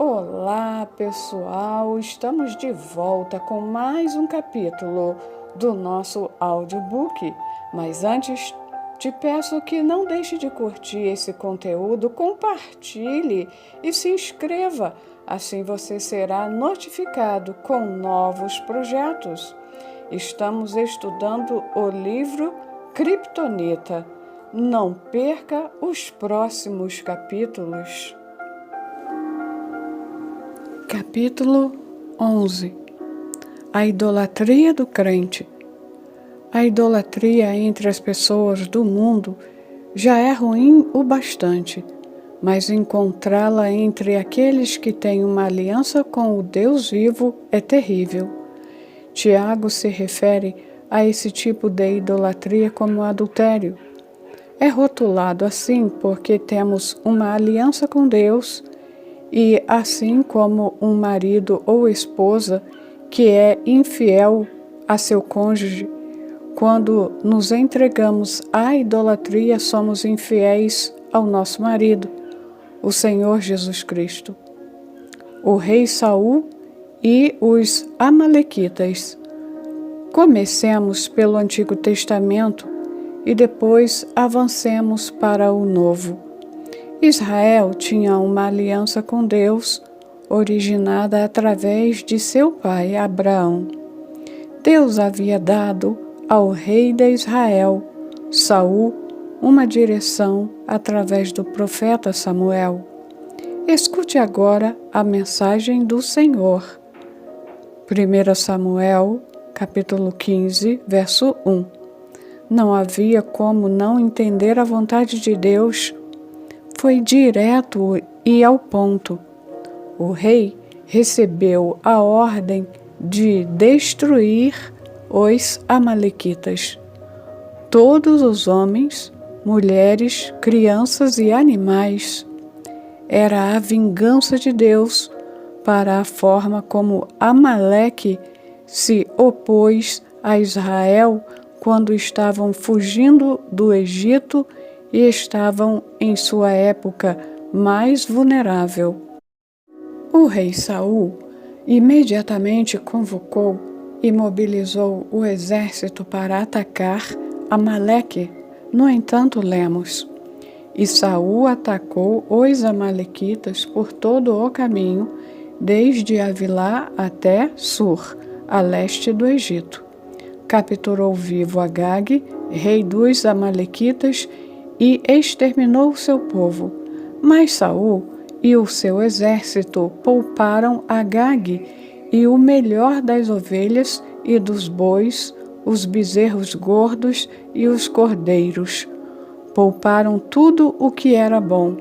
Olá, pessoal! Estamos de volta com mais um capítulo do nosso audiobook. Mas antes, te peço que não deixe de curtir esse conteúdo, compartilhe e se inscreva. Assim você será notificado com novos projetos. Estamos estudando o livro Kryptonita. Não perca os próximos capítulos. Capítulo 11. A idolatria do crente. A idolatria entre as pessoas do mundo já é ruim o bastante, mas encontrá-la entre aqueles que têm uma aliança com o Deus vivo é terrível. Tiago se refere a esse tipo de idolatria como adultério. É rotulado assim porque temos uma aliança com Deus e, assim como um marido ou esposa que é infiel a seu cônjuge, quando nos entregamos à idolatria, somos infiéis ao nosso marido, o Senhor Jesus Cristo. O rei Saul e os Amalequitas. Comecemos pelo Antigo Testamento e depois avancemos para o Novo. Israel tinha uma aliança com Deus, originada através de seu pai Abraão. Deus havia dado ao rei de Israel, Saul, uma direção através do profeta Samuel. Escute agora a mensagem do Senhor. 1 Samuel, capítulo 15, verso 1. Não havia como não entender a vontade de Deus. Foi direto e ao ponto. O rei recebeu a ordem de destruir os amalequitas. Todos os homens, mulheres, crianças e animais. Era a vingança de Deus para a forma como Amaleque se opôs a Israel quando estavam fugindo do Egito e estavam em sua época mais vulnerável. O rei Saul imediatamente convocou e mobilizou o exército para atacar Amaleque. No entanto, lemos: E Saul atacou os amalequitas por todo o caminho, desde Avilá até Sur, a leste do Egito. Capturou vivo Agag, rei dos amalequitas, e exterminou o seu povo. Mas Saul e o seu exército pouparam Agag e o melhor das ovelhas e dos bois, os bezerros gordos e os cordeiros. Pouparam tudo o que era bom,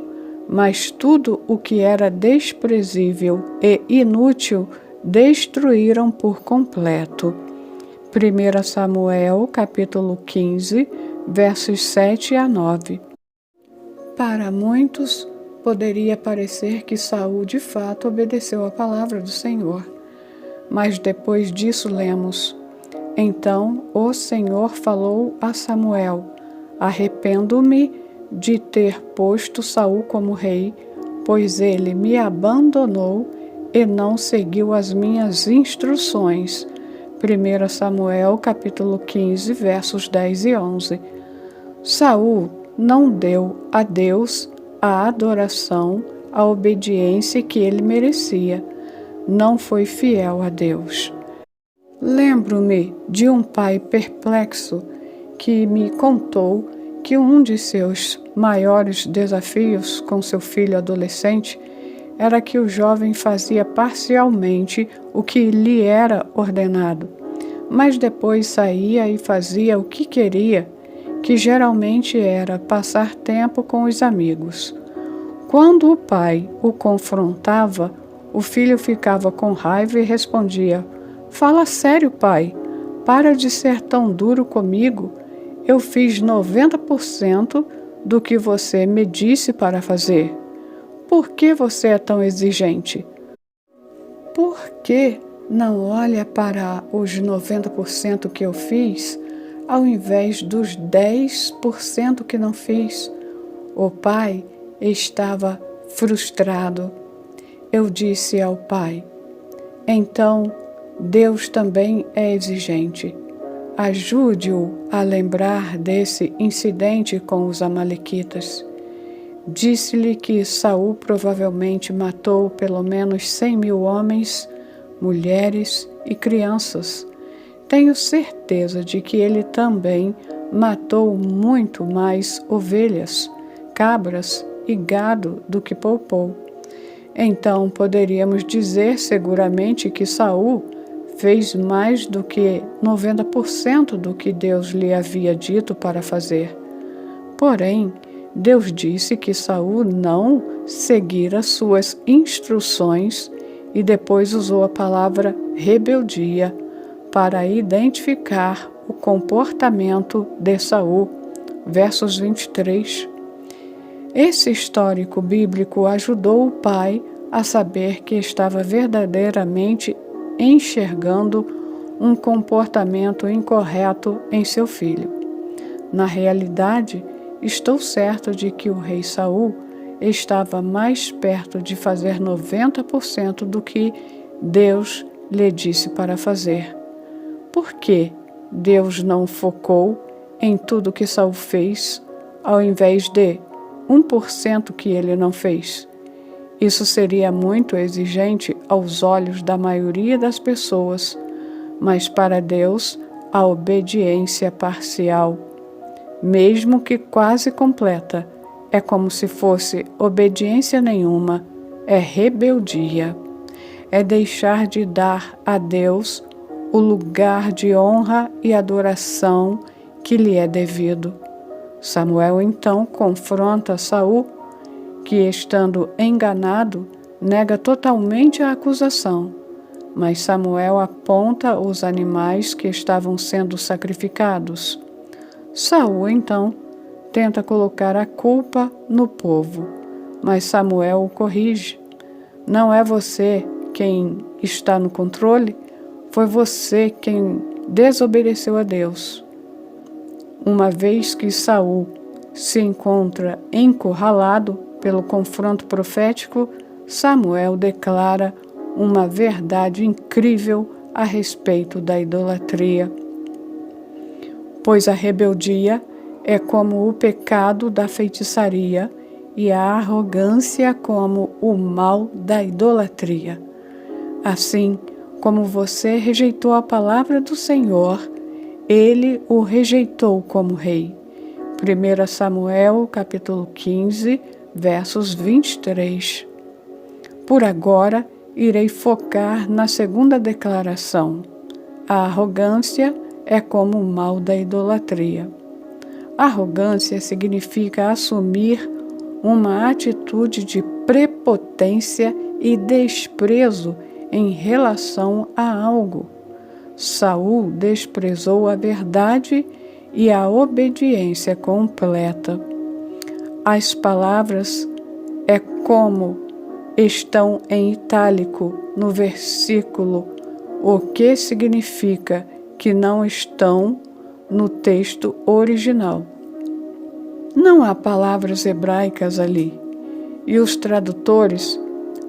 mas tudo o que era desprezível e inútil destruíram por completo. 1 Samuel, capítulo 15, versos 7 a 9. Para muitos, poderia parecer que Saul de fato obedeceu a palavra do Senhor. Mas depois disso lemos: Então o Senhor falou a Samuel: Arrependo-me de ter posto Saul como rei, pois ele me abandonou e não seguiu as minhas instruções. 1 Samuel, capítulo 15, versos 10 e 11. Saul não deu a Deus a adoração, a obediência que ele merecia. Não foi fiel a Deus. Lembro-me de um pai perplexo que me contou que um de seus maiores desafios com seu filho adolescente era que o jovem fazia parcialmente o que lhe era ordenado, mas depois saía e fazia o que queria, que geralmente era passar tempo com os amigos. Quando o pai o confrontava, o filho ficava com raiva e respondia: Fala sério, pai. Para de ser tão duro comigo. Eu fiz 90% do que você me disse para fazer. Por que você é tão exigente? Por que não olha para os 90% que eu fiz, ao invés dos 10% que não fiz? O pai estava frustrado. eu disse ao pai. Então, Deus também é exigente. Ajude-o a lembrar desse incidente com os amalequitas. Disse-lhe que Saul provavelmente matou pelo menos 100.000 homens, mulheres e crianças. Tenho certeza de que ele também matou muito mais ovelhas, cabras e gado do que poupou. Então poderíamos dizer seguramente que Saul fez mais do que 90% do que Deus lhe havia dito para fazer. Porém, Deus disse que Saul não seguira suas instruções e depois usou a palavra rebeldia para identificar o comportamento de Saul. Versos 23. Esse histórico bíblico ajudou o pai a saber que estava verdadeiramente enxergando um comportamento incorreto em seu filho. Na realidade, estou certo de que o rei Saul estava mais perto de fazer 90% do que Deus lhe disse para fazer. Por que Deus não focou em tudo que Saul fez, ao invés de 1% que ele não fez? Isso seria muito exigente aos olhos da maioria das pessoas, mas para Deus a obediência parcial, mesmo que quase completa, é como se fosse obediência nenhuma, é rebeldia. É deixar de dar a Deus o lugar de honra e adoração que lhe é devido. Samuel então confronta Saul, que, estando enganado, nega totalmente a acusação. Mas Samuel aponta os animais que estavam sendo sacrificados. Saul, então, tenta colocar a culpa no povo, mas Samuel o corrige. Não é você quem está no controle, foi você quem desobedeceu a Deus. Uma vez que Saul se encontra encurralado pelo confronto profético, Samuel declara uma verdade incrível a respeito da idolatria. Pois a rebeldia é como o pecado da feitiçaria e a arrogância como o mal da idolatria. Assim como você rejeitou a palavra do Senhor, ele o rejeitou como rei. 1 Samuel, capítulo 15, versos 23. Por agora, irei focar na segunda declaração. A arrogância é como o mal da idolatria. Arrogância significa assumir uma atitude de prepotência e desprezo em relação a algo. Saul desprezou a verdade e a obediência completa. As palavras é como estão em itálico no versículo, o que significa que não estão no texto original. Não há palavras hebraicas ali, e os tradutores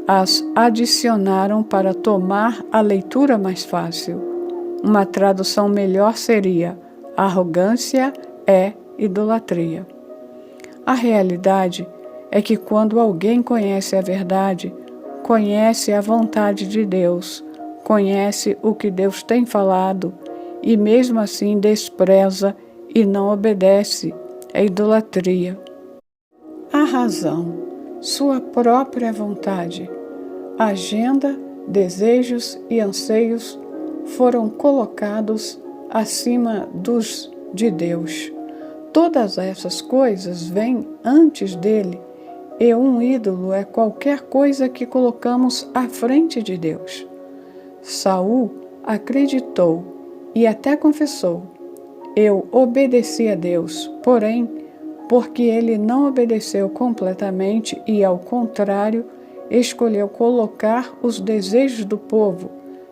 as adicionaram para tornar a leitura mais fácil. Uma tradução melhor seria: arrogância é idolatria. A realidade é que quando alguém conhece a verdade, conhece a vontade de Deus, conhece o que Deus tem falado e mesmo assim despreza e não obedece, é idolatria. A razão, sua própria vontade, agenda, desejos e anseios foram colocados acima dos de Deus. Todas essas coisas vêm antes dele, e um ídolo é qualquer coisa que colocamos à frente de Deus. Saul acreditou e até confessou: eu obedeci a Deus, porém, porque ele não obedeceu completamente e, ao contrário, escolheu colocar os desejos do povo,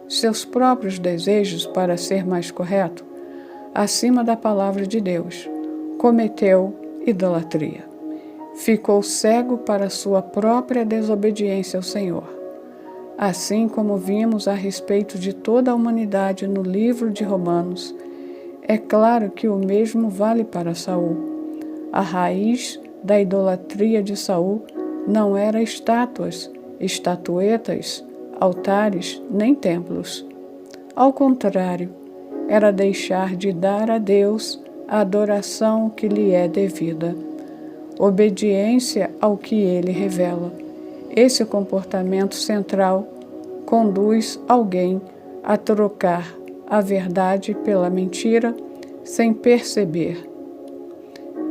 seus próprios desejos, para ser mais correto, acima da palavra de Deus, cometeu idolatria. Ficou cego para sua própria desobediência ao Senhor. assim como vimos a respeito de toda a humanidade no livro de Romanos. É claro que o mesmo vale para Saul. A raiz da idolatria de Saul não era estátuas, estatuetas, altares, nem templos. Ao contrário, era deixar de dar a Deus a adoração que lhe é devida, obediência ao que ele revela. Esse comportamento central conduz alguém a trocar a verdade pela mentira sem perceber.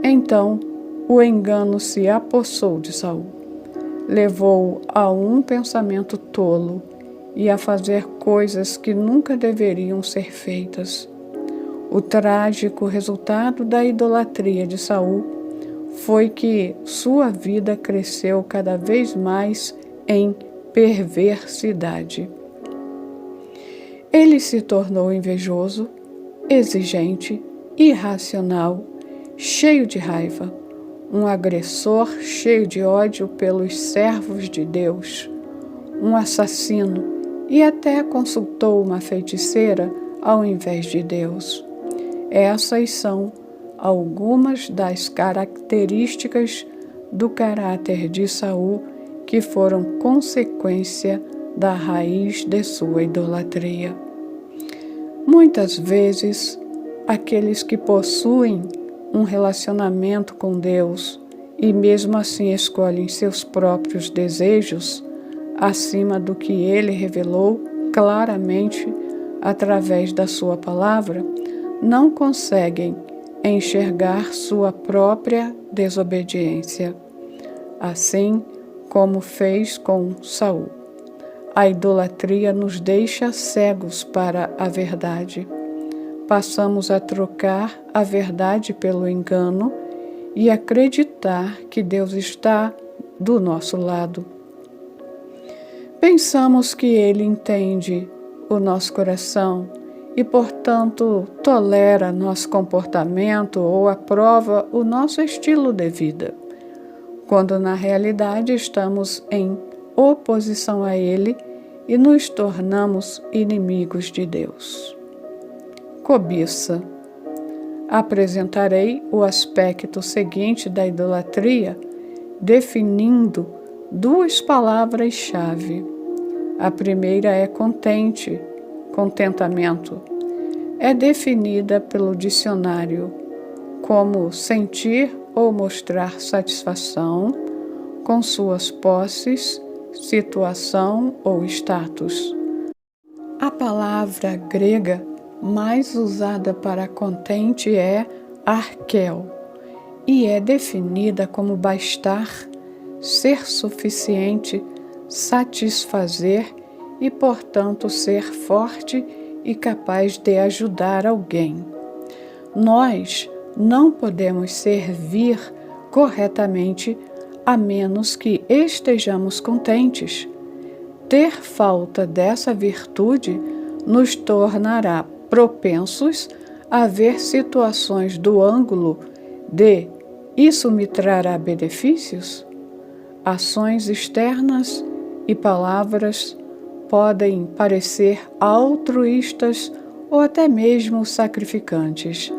Então, o engano se apossou de Saul, levou-o a um pensamento tolo e a fazer coisas que nunca deveriam ser feitas. O trágico resultado da idolatria de Saul foi que sua vida cresceu cada vez mais em perversidade. Ele se tornou invejoso, exigente, irracional, cheio de raiva, um agressor cheio de ódio pelos servos de Deus, um assassino e até consultou uma feiticeira ao invés de Deus. Essas são algumas das características do caráter de Saul que foram consequência da raiz de sua idolatria. Muitas vezes, aqueles que possuem um relacionamento com Deus e mesmo assim escolhem seus próprios desejos acima do que Ele revelou claramente através da sua palavra, não conseguem enxergar sua própria desobediência, assim como fez com Saul. A idolatria nos deixa cegos para a verdade. Passamos a trocar a verdade pelo engano e acreditar que Deus está do nosso lado. Pensamos que Ele entende o nosso coração e, portanto, tolera nosso comportamento ou aprova o nosso estilo de vida, quando na realidade estamos em oposição a Ele e nos tornamos inimigos de Deus. Cobiça. Apresentarei o aspecto seguinte da idolatria, definindo duas palavras-chave. A primeira é contentamento. É definida pelo dicionário como sentir ou mostrar satisfação com suas posses, situação ou status. A palavra grega mais usada para contente é arkel e é definida como bastar, ser suficiente, satisfazer e, portanto, ser forte e capaz de ajudar alguém. Nós não podemos servir corretamente a menos que estejamos contentes. Ter falta dessa virtude nos tornará propensos a ver situações do ângulo de isso me trará benefícios? Ações externas e palavras podem parecer altruístas ou até mesmo sacrificantes,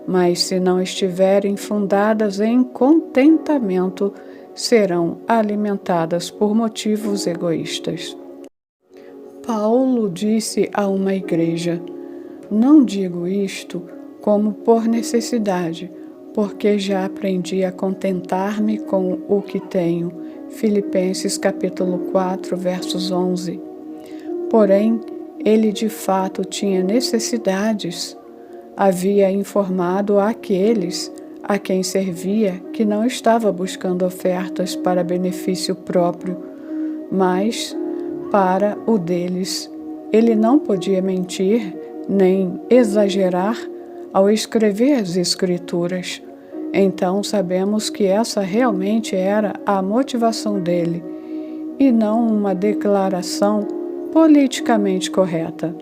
mas se não estiverem fundadas em contentamento, serão alimentadas por motivos egoístas. Paulo disse a uma igreja: não digo isto como por necessidade, porque já aprendi a contentar-me com o que tenho. Filipenses capítulo 4, versos 11. Porém, ele de fato tinha necessidades. Havia informado àqueles a quem servia que não estava buscando ofertas para benefício próprio, mas para o deles. Ele não podia mentir nem exagerar ao escrever as Escrituras. Então sabemos que essa realmente era a motivação dele, e não uma declaração politicamente correta.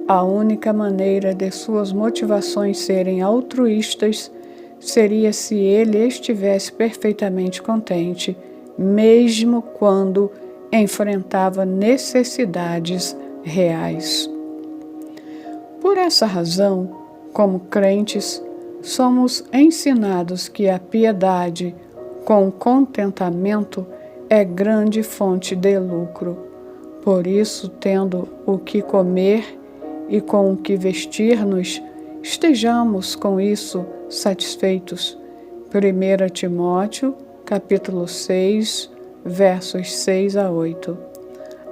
A única maneira de suas motivações serem altruístas seria se ele estivesse perfeitamente contente, mesmo quando enfrentava necessidades reais. Por essa razão, como crentes, somos ensinados que a piedade com contentamento é grande fonte de lucro. Por isso, tendo o que comer e com o que vestir-nos, estejamos com isso satisfeitos. 1 Timóteo, capítulo 6, versos 6 a 8.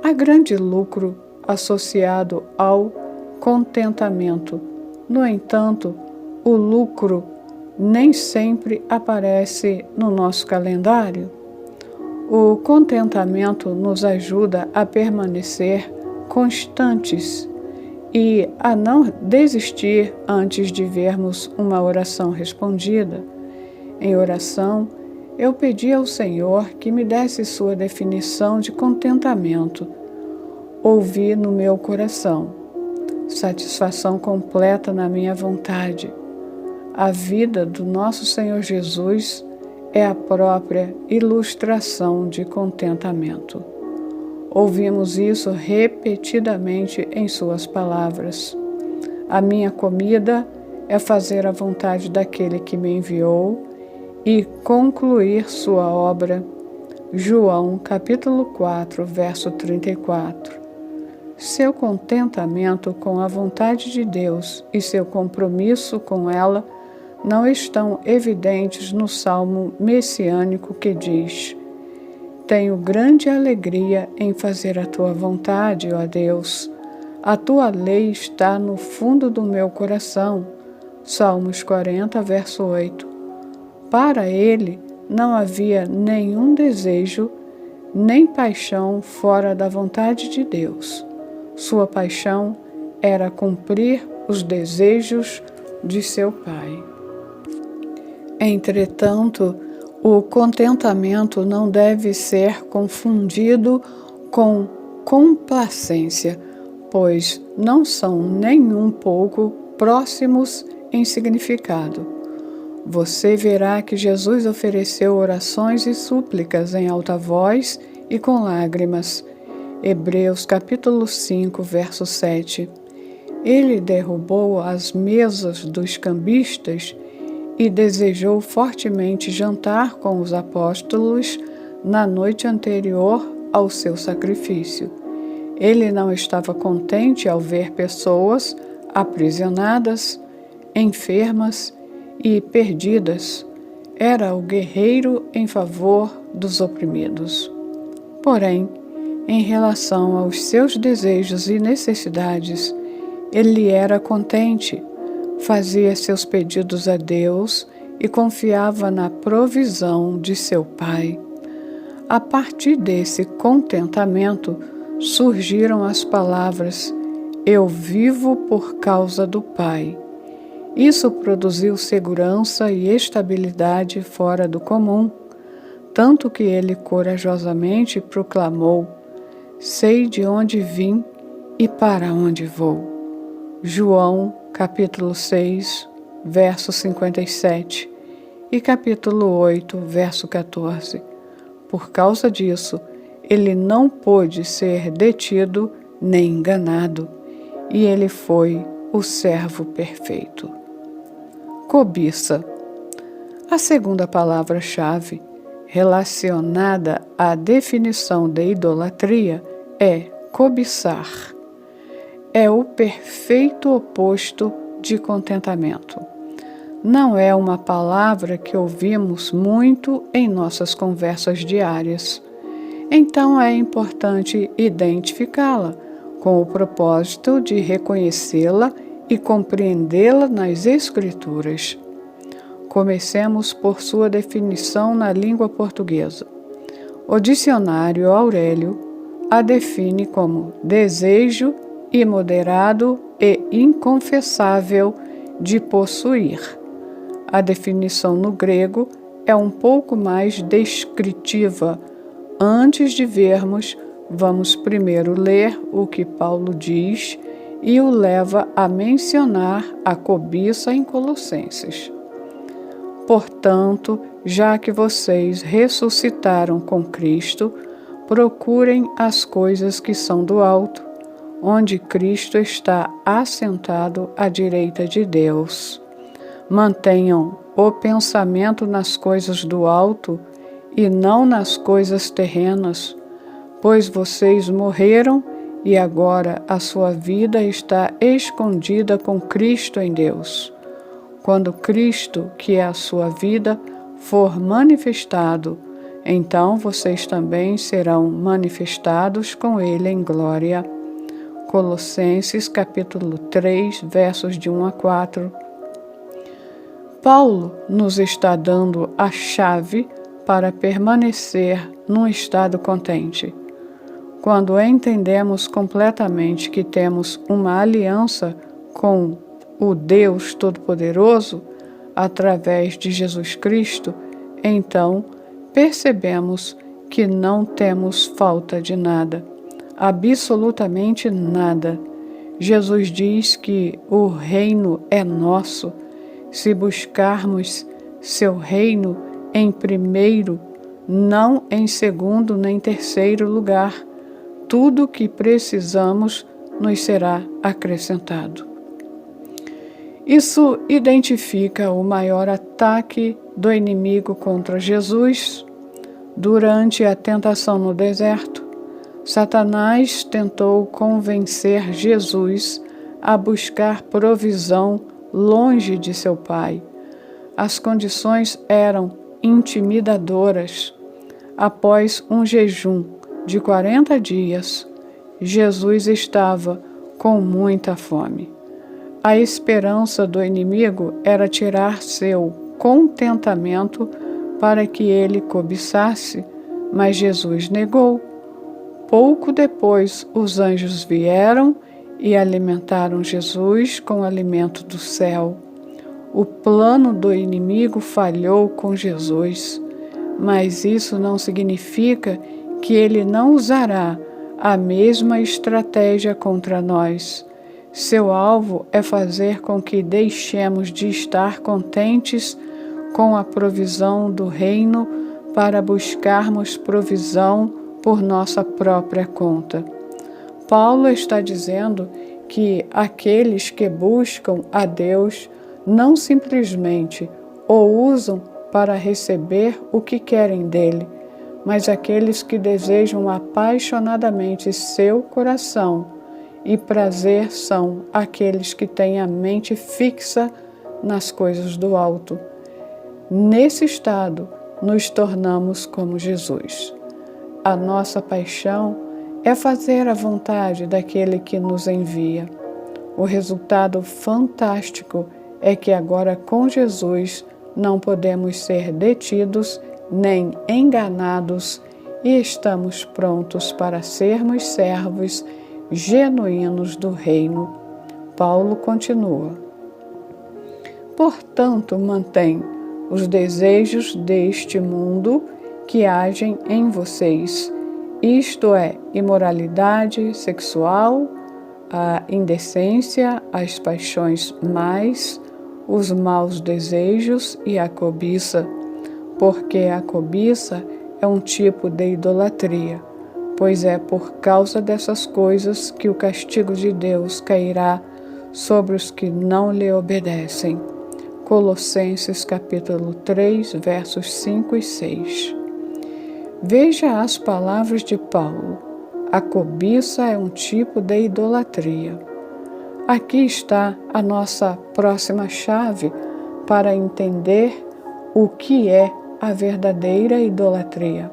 Há grande lucro associado ao contentamento. No entanto, o lucro nem sempre aparece no nosso calendário. O contentamento nos ajuda a permanecer constantes e a não desistir antes de vermos uma oração respondida. Em oração, eu pedi ao Senhor que me desse sua definição de contentamento. Ouvi no meu coração, satisfação completa na minha vontade. A vida do nosso Senhor Jesus é a própria ilustração de contentamento. Ouvimos isso repetidamente em suas palavras. A minha comida é fazer a vontade daquele que me enviou e concluir sua obra. João, capítulo 4, verso 34. Seu contentamento com a vontade de Deus e seu compromisso com ela não estão evidentes no salmo messiânico que diz: Tenho grande alegria em fazer a tua vontade, ó Deus. A tua lei está no fundo do meu coração. Salmos 40, verso 8. Para ele não havia nenhum desejo, nem paixão fora da vontade de Deus. Sua paixão era cumprir os desejos de seu Pai. Entretanto, o contentamento não deve ser confundido com complacência, pois não são nem um pouco próximos em significado. Você verá que Jesus ofereceu orações e súplicas em alta voz e com lágrimas. Hebreus capítulo 5, verso 7. Ele derrubou as mesas dos cambistas e desejou fortemente jantar com os apóstolos na noite anterior ao seu sacrifício. Ele não estava contente ao ver pessoas aprisionadas, enfermas e perdidas. Era o guerreiro em favor dos oprimidos. Porém, em relação aos seus desejos e necessidades, ele era contente, fazia seus pedidos a Deus e confiava na provisão de seu Pai. A partir desse contentamento surgiram as palavras: Eu vivo por causa do Pai. Isso produziu segurança e estabilidade fora do comum, tanto que ele corajosamente proclamou: Sei de onde vim e para onde vou. João, capítulo 6, verso 57 e capítulo 8, verso 14. Por causa disso, ele não pôde ser detido nem enganado, e ele foi o servo perfeito. Cobiça. A segunda palavra-chave relacionada à definição de idolatria é cobiçar. É o perfeito oposto de contentamento. Não é uma palavra que ouvimos muito em nossas conversas diárias. Então é importante identificá-la, com o propósito de reconhecê-la e compreendê-la nas Escrituras. Comecemos por sua definição na língua portuguesa. O dicionário Aurélio a define como desejo imoderado e inconfessável de possuir. A definição no grego é um pouco mais descritiva. Antes de vermos, vamos primeiro ler o que Paulo diz e o leva a mencionar a cobiça em Colossenses. Portanto, já que vocês ressuscitaram com Cristo, procurem as coisas que são do alto, onde Cristo está assentado à direita de Deus. Mantenham o pensamento nas coisas do alto e não nas coisas terrenas, pois vocês morreram e agora a sua vida está escondida com Cristo em Deus. Quando Cristo, que é a sua vida, for manifestado, então vocês também serão manifestados com Ele em glória. Colossenses capítulo 3, versos de 1 a 4. Paulo nos está dando a chave para permanecer num estado contente. Quando entendemos completamente que temos uma aliança com o Deus Todo-Poderoso, através de Jesus Cristo, então percebemos que não temos falta de nada, absolutamente nada. Jesus diz que o reino é nosso, se buscarmos seu reino em primeiro, não em segundo nem terceiro lugar. Tudo o que precisamos nos será acrescentado. Isso identifica o maior ataque do inimigo contra Jesus. Durante a tentação no deserto, Satanás tentou convencer Jesus a buscar provisão longe de seu Pai. As condições eram intimidadoras. Após um jejum de 40 dias, Jesus estava com muita fome. A esperança do inimigo era tirar seu contentamento para que ele cobiçasse, mas Jesus negou. Pouco depois, os anjos vieram e alimentaram Jesus com o alimento do céu. O plano do inimigo falhou com Jesus, mas isso não significa que ele não usará a mesma estratégia contra nós. Seu alvo é fazer com que deixemos de estar contentes com a provisão do reino para buscarmos provisão por nossa própria conta. Paulo está dizendo que aqueles que buscam a Deus não simplesmente o usam para receber o que querem dele, mas aqueles que desejam apaixonadamente seu coração e prazer são aqueles que têm a mente fixa nas coisas do alto. Nesse estado, nos tornamos como Jesus. A nossa paixão é fazer a vontade daquele que nos envia. O resultado fantástico é que agora com Jesus não podemos ser detidos nem enganados e estamos prontos para sermos servos genuínos do reino. Paulo continua. Portanto, mantém os desejos deste mundo que agem em vocês, isto é, imoralidade sexual, a indecência, as paixões mais, os maus desejos e a cobiça, porque a cobiça é um tipo de idolatria, pois é por causa dessas coisas que o castigo de Deus cairá sobre os que não lhe obedecem. Colossenses capítulo 3, versos 5 e 6. Veja as palavras de Paulo. A cobiça é um tipo de idolatria. Aqui está a nossa próxima chave para entender o que é a verdadeira idolatria.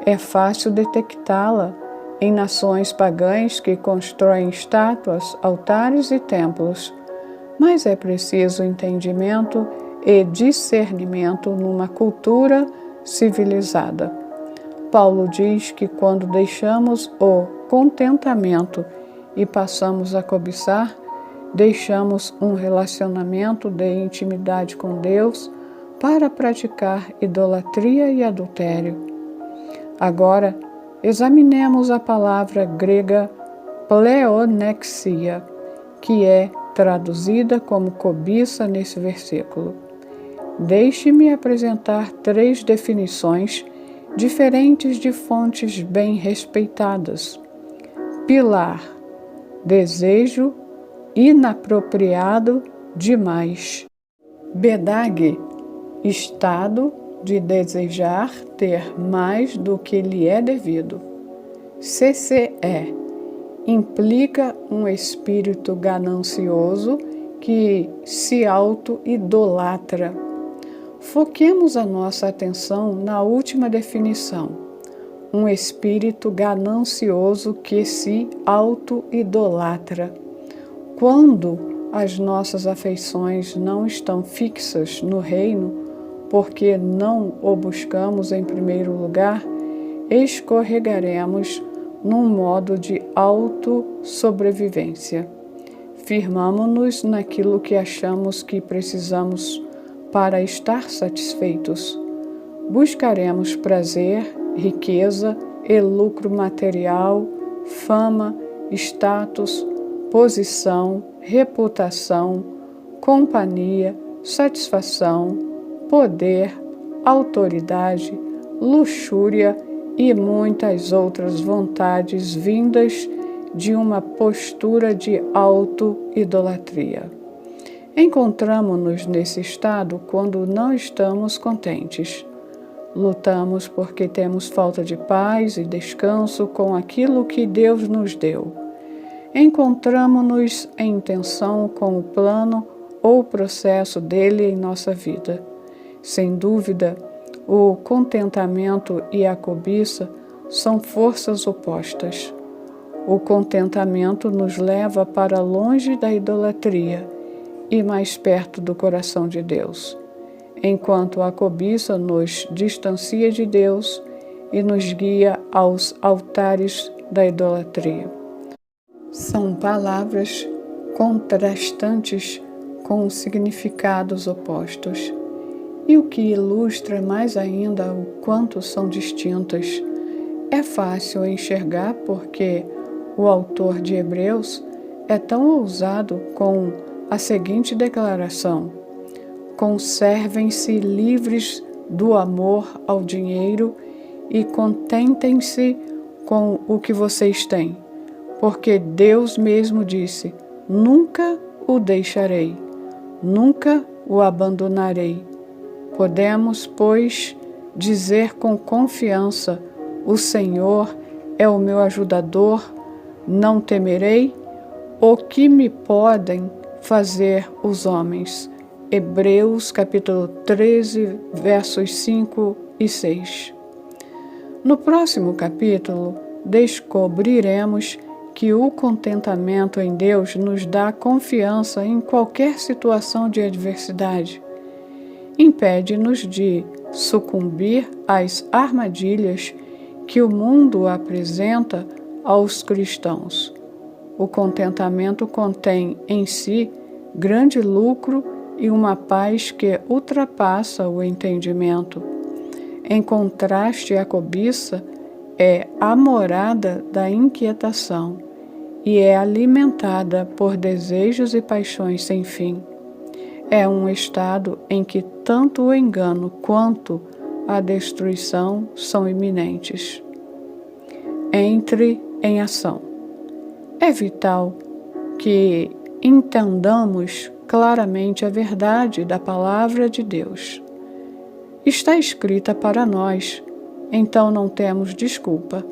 É fácil detectá-la em nações pagãs que constroem estátuas, altares e templos, mas é preciso entendimento e discernimento numa cultura civilizada. Paulo diz que quando deixamos o contentamento e passamos a cobiçar, deixamos um relacionamento de intimidade com Deus para praticar idolatria e adultério. Agora, examinemos a palavra grega pleonexia, que é traduzida como cobiça nesse versículo. Deixe-me apresentar 3 definições diferentes de fontes bem respeitadas. Pilar, desejo inapropriado demais. Bedag, estado de desejar ter mais do que lhe é devido. CCE, implica um espírito ganancioso que se auto-idolatra. Foquemos a nossa atenção na última definição. Um espírito ganancioso que se auto-idolatra. Quando as nossas afeições não estão fixas no reino, porque não o buscamos em primeiro lugar, escorregaremos num modo de autossobrevivência. Firmamo-nos naquilo que achamos que precisamos para estar satisfeitos. Buscaremos prazer, riqueza e lucro material, fama, status, posição, reputação, companhia, satisfação, poder, autoridade, luxúria e muitas outras vontades vindas de uma postura de auto-idolatria. Encontramo-nos nesse estado quando não estamos contentes. Lutamos porque temos falta de paz e descanso com aquilo que Deus nos deu. Encontramo-nos em tensão com o plano ou processo dele em nossa vida. Sem dúvida, o contentamento e a cobiça são forças opostas. O contentamento nos leva para longe da idolatria e mais perto do coração de Deus, enquanto a cobiça nos distancia de Deus e nos guia aos altares da idolatria. São palavras contrastantes com significados opostos, e o que ilustra mais ainda o quanto são distintas. É fácil enxergar porque o autor de Hebreus é tão ousado com a seguinte declaração: conservem-se livres do amor ao dinheiro e contentem-se com o que vocês têm, porque Deus mesmo disse: nunca o deixarei, nunca o abandonarei. Podemos, pois, dizer com confiança: o Senhor é o meu ajudador, não temerei. O que me podem fazer os homens? Hebreus capítulo 13, versos 5 e 6. No próximo capítulo, descobriremos que o contentamento em Deus nos dá confiança em qualquer situação de adversidade. Impede-nos de sucumbir às armadilhas que o mundo apresenta aos cristãos. O contentamento contém em si grande lucro e uma paz que ultrapassa o entendimento. Em contraste, a cobiça é a morada da inquietação e é alimentada por desejos e paixões sem fim. É um estado em que tanto o engano quanto a destruição são iminentes. Entre em ação. É vital que entendamos claramente a verdade da palavra de Deus. Está escrita para nós, então não temos desculpa.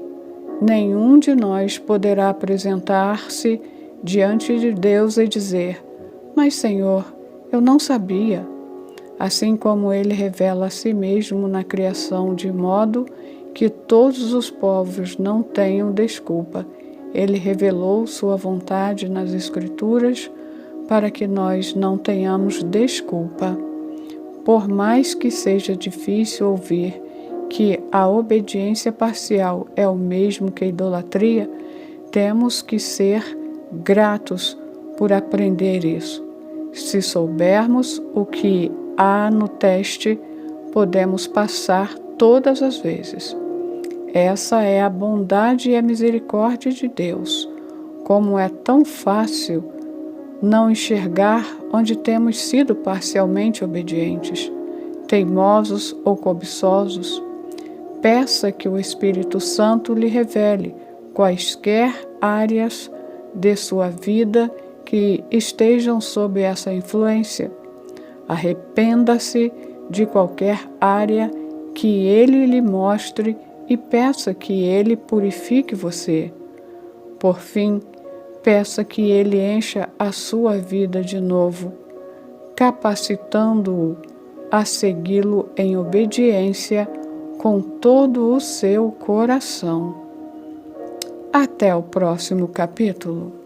Nenhum de nós poderá apresentar-se diante de Deus e dizer: mas, Senhor, eu não sabia. Assim como Ele revela a si mesmo na criação de modo que todos os povos não tenham desculpa, Ele revelou sua vontade nas Escrituras para que nós não tenhamos desculpa. Por mais que seja difícil ouvir que a obediência parcial é o mesmo que a idolatria, temos que ser gratos por aprender isso. Se soubermos o que há no teste, podemos passar todas as vezes. Essa é a bondade e a misericórdia de Deus. Como é tão fácil não enxergar onde temos sido parcialmente obedientes, teimosos ou cobiçosos. Peça que o Espírito Santo lhe revele quaisquer áreas de sua vida que estejam sob essa influência. Arrependa-se de qualquer área que ele lhe mostre e peça que ele purifique você. Por fim, peça que ele encha a sua vida de novo, capacitando-o a segui-lo em obediência com todo o seu coração. Até o próximo capítulo.